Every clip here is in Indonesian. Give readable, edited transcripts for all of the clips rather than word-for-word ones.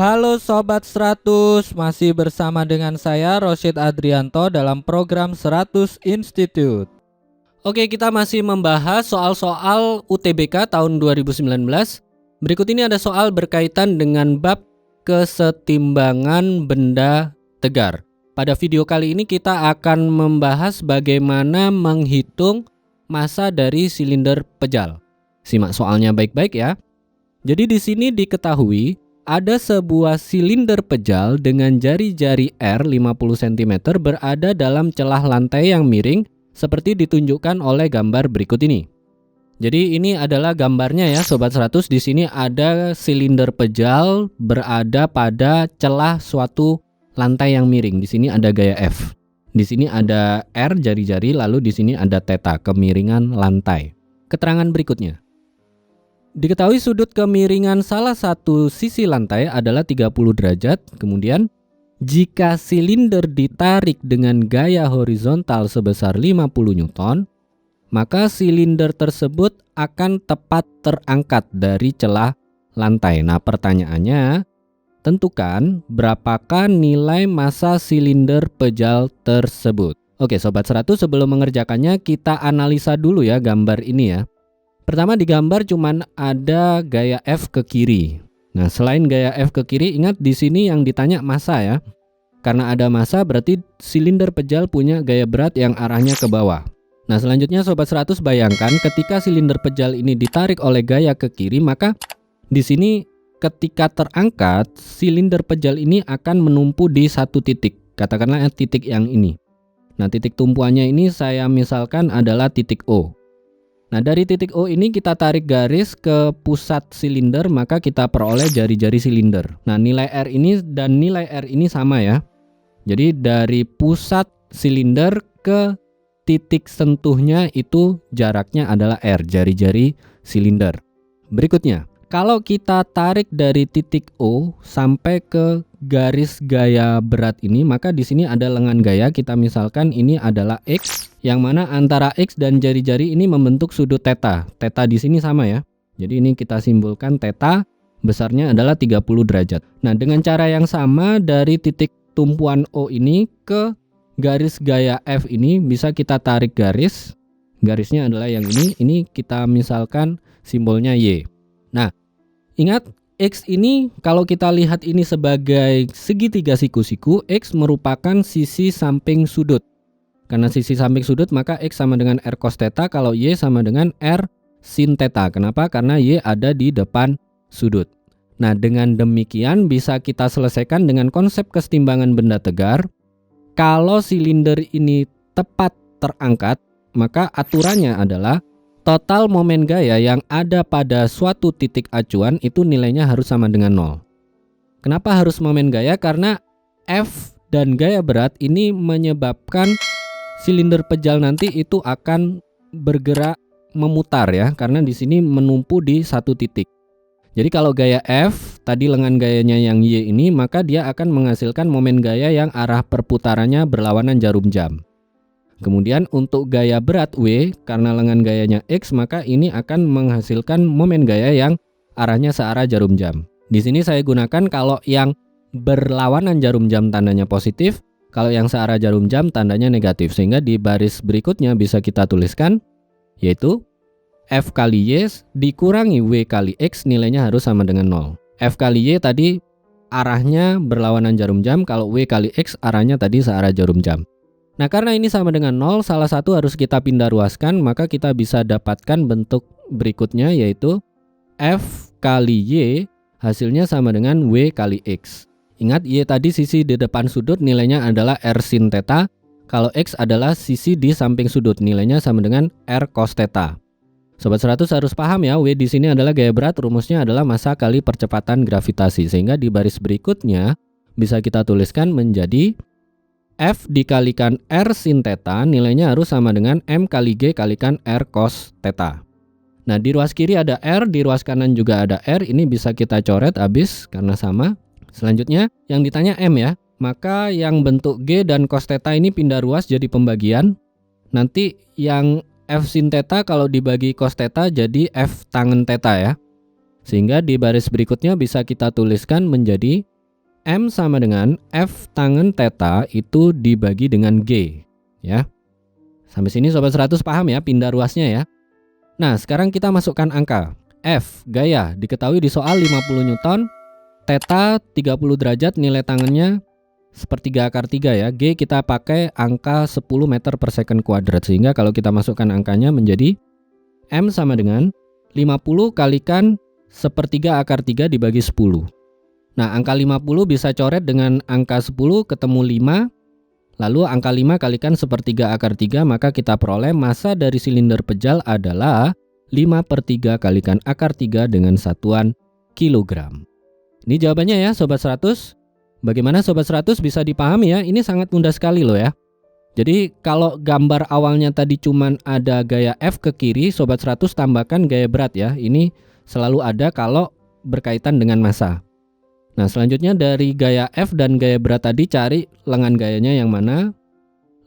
Halo Sobat 100, masih bersama dengan saya Rosyid Adrianto dalam program 100 Institute. Oke, kita masih membahas soal-soal UTBK tahun 2019. Berikut ini ada soal berkaitan dengan bab kesetimbangan benda tegar. Pada video kali ini kita akan membahas bagaimana menghitung massa dari silinder pejal. Simak soalnya baik-baik ya. Jadi di sini diketahui ada sebuah silinder pejal dengan jari-jari R 50 cm berada dalam celah lantai yang miring seperti ditunjukkan oleh gambar berikut ini. Jadi ini adalah gambarnya ya Sobat 100. Di sini ada silinder pejal berada pada celah suatu lantai yang miring. Di sini ada gaya F. Di sini ada R jari-jari, lalu di sini ada theta, kemiringan lantai. Keterangan berikutnya. Diketahui sudut kemiringan salah satu sisi lantai adalah 30 derajat. Kemudian, jika silinder ditarik dengan gaya horizontal sebesar 50 Newton, maka silinder tersebut akan tepat terangkat dari celah lantai. Nah, pertanyaannya, tentukan berapakah nilai massa silinder pejal tersebut. Oke, Sobat 100, sebelum mengerjakannya kita analisa dulu ya gambar ini ya. Pertama di gambar cuman ada gaya F ke kiri. Nah, selain gaya F ke kiri, ingat di sini yang ditanya massa ya. Karena ada massa berarti silinder pejal punya gaya berat yang arahnya ke bawah. Nah, selanjutnya Sobat 100 bayangkan ketika silinder pejal ini ditarik oleh gaya ke kiri, maka di sini ketika terangkat, silinder pejal ini akan menumpu di satu titik. Katakanlah titik yang ini. Nah, titik tumpuannya ini saya misalkan adalah titik O. Nah, dari titik O ini kita tarik garis ke pusat silinder, maka kita peroleh jari-jari silinder. Nah, nilai R ini dan nilai R ini sama ya. Jadi dari pusat silinder ke titik sentuhnya itu jaraknya adalah R, jari-jari silinder. Berikutnya, kalau kita tarik dari titik O sampai ke garis gaya berat ini, maka di sini ada lengan gaya. Kita misalkan ini adalah X, yang mana antara X dan jari-jari ini membentuk sudut theta. Theta di sini sama ya. Jadi ini kita simbolkan theta, besarnya adalah 30 derajat. Nah, dengan cara yang sama dari titik tumpuan O ini ke garis gaya F ini bisa kita tarik garis. Garisnya adalah yang ini. Ini kita misalkan simbolnya Y. Nah, ingat X ini kalau kita lihat ini sebagai segitiga siku-siku, X merupakan sisi samping sudut. Karena sisi samping sudut maka X sama dengan R cos theta, kalau Y sama dengan R sin theta. Kenapa? Karena Y ada di depan sudut. Nah, dengan demikian bisa kita selesaikan dengan konsep kesetimbangan benda tegar. Kalau silinder ini tepat terangkat, maka aturannya adalah total momen gaya yang ada pada suatu titik acuan itu nilainya harus sama dengan 0. Kenapa harus momen gaya? Karena F dan gaya berat ini menyebabkan silinder pejal nanti itu akan bergerak memutar ya, karena di sini menumpu di satu titik. Jadi kalau gaya F, tadi lengan gayanya yang Y ini, maka dia akan menghasilkan momen gaya yang arah perputarannya berlawanan jarum jam. Kemudian untuk gaya berat W, karena lengan gayanya X, maka ini akan menghasilkan momen gaya yang arahnya searah jarum jam. Di sini saya gunakan kalau yang berlawanan jarum jam tandanya positif, kalau yang searah jarum jam tandanya negatif. Sehingga di baris berikutnya bisa kita tuliskan, yaitu F kali Y dikurangi W kali X nilainya harus sama dengan 0. F kali Y tadi arahnya berlawanan jarum jam, kalau W kali X arahnya tadi searah jarum jam. Nah, karena ini sama dengan 0, salah satu harus kita pindah ruaskan, maka kita bisa dapatkan bentuk berikutnya yaitu F kali Y hasilnya sama dengan W kali X. Ingat, Y tadi sisi di depan sudut nilainya adalah R sin theta, kalau X adalah sisi di samping sudut nilainya sama dengan R cos theta. Sobat 100 harus paham ya, W di sini adalah gaya berat, rumusnya adalah massa kali percepatan gravitasi. Sehingga di baris berikutnya bisa kita tuliskan menjadi F dikalikan R sin theta nilainya harus sama dengan M kali G kalikan R cos theta. Nah, di ruas kiri ada R, di ruas kanan juga ada R, ini bisa kita coret habis karena sama. Selanjutnya yang ditanya M ya, maka yang bentuk G dan cos theta ini pindah ruas jadi pembagian. Nanti yang F sin theta kalau dibagi cos theta jadi F tangen theta ya. Sehingga di baris berikutnya bisa kita tuliskan menjadi M sama dengan F tangen theta itu dibagi dengan G, ya. Sampai sini Sobat 100 paham ya pindah ruasnya ya. Nah, sekarang kita masukkan angka. F, gaya, diketahui di soal 50 Newton. Theta 30 derajat, nilai tangannya sepertiga akar 3 ya. G kita pakai angka 10 meter per second kuadrat. Sehingga kalau kita masukkan angkanya menjadi M sama dengan 50 kalikan sepertiga akar 3 dibagi 10. Nah, angka 50 bisa coret dengan angka 10 ketemu 5. Lalu angka 5 kalikan sepertiga akar 3, maka kita peroleh massa dari silinder pejal adalah 5/3 kalikan akar 3 dengan satuan kilogram. Ini jawabannya ya Sobat 100. Bagaimana Sobat 100 bisa dipahami ya? Ini sangat mudah sekali loh ya. Jadi kalau gambar awalnya tadi cuman ada gaya F ke kiri, Sobat 100 tambahkan gaya berat ya. Ini selalu ada kalau berkaitan dengan massa. Nah, selanjutnya dari gaya F dan gaya berat tadi cari lengan gayanya yang mana.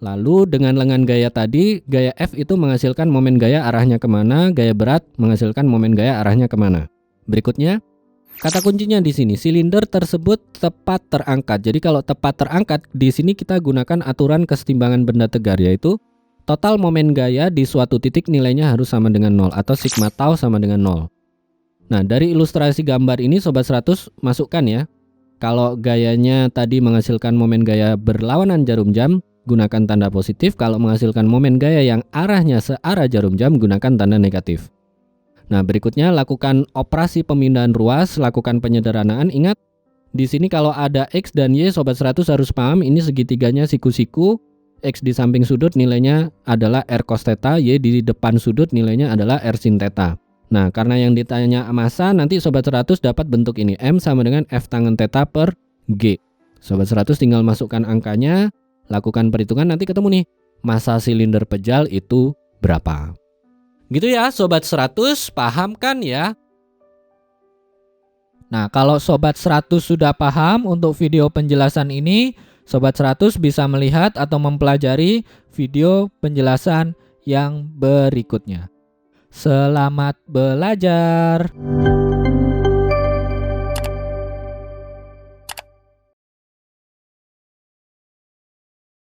Lalu dengan lengan gaya tadi, gaya F itu menghasilkan momen gaya arahnya kemana, gaya berat menghasilkan momen gaya arahnya kemana. Berikutnya, kata kuncinya di sini, silinder tersebut tepat terangkat. Jadi kalau tepat terangkat, di sini kita gunakan aturan kesetimbangan benda tegar, yaitu total momen gaya di suatu titik nilainya harus sama dengan 0 atau sigma tau sama dengan 0. Nah, dari ilustrasi gambar ini Sobat 100 masukkan ya. Kalau gayanya tadi menghasilkan momen gaya berlawanan jarum jam, gunakan tanda positif. Kalau menghasilkan momen gaya yang arahnya searah jarum jam, gunakan tanda negatif. Nah, berikutnya lakukan operasi pemindahan ruas, lakukan penyederhanaan. Ingat, di sini kalau ada X dan Y, Sobat 100 harus paham ini segitiganya siku-siku. X di samping sudut nilainya adalah R cos theta, Y di depan sudut nilainya adalah R sin theta. Nah, karena yang ditanya massa, nanti Sobat 100 dapat bentuk ini. M sama dengan F tangen theta per G. Sobat 100 tinggal masukkan angkanya, lakukan perhitungan, nanti ketemu nih massa silinder pejal itu berapa. Gitu ya Sobat 100, paham kan ya? Nah, kalau Sobat 100 sudah paham untuk video penjelasan ini, Sobat 100 bisa melihat atau mempelajari video penjelasan yang berikutnya. Selamat belajar.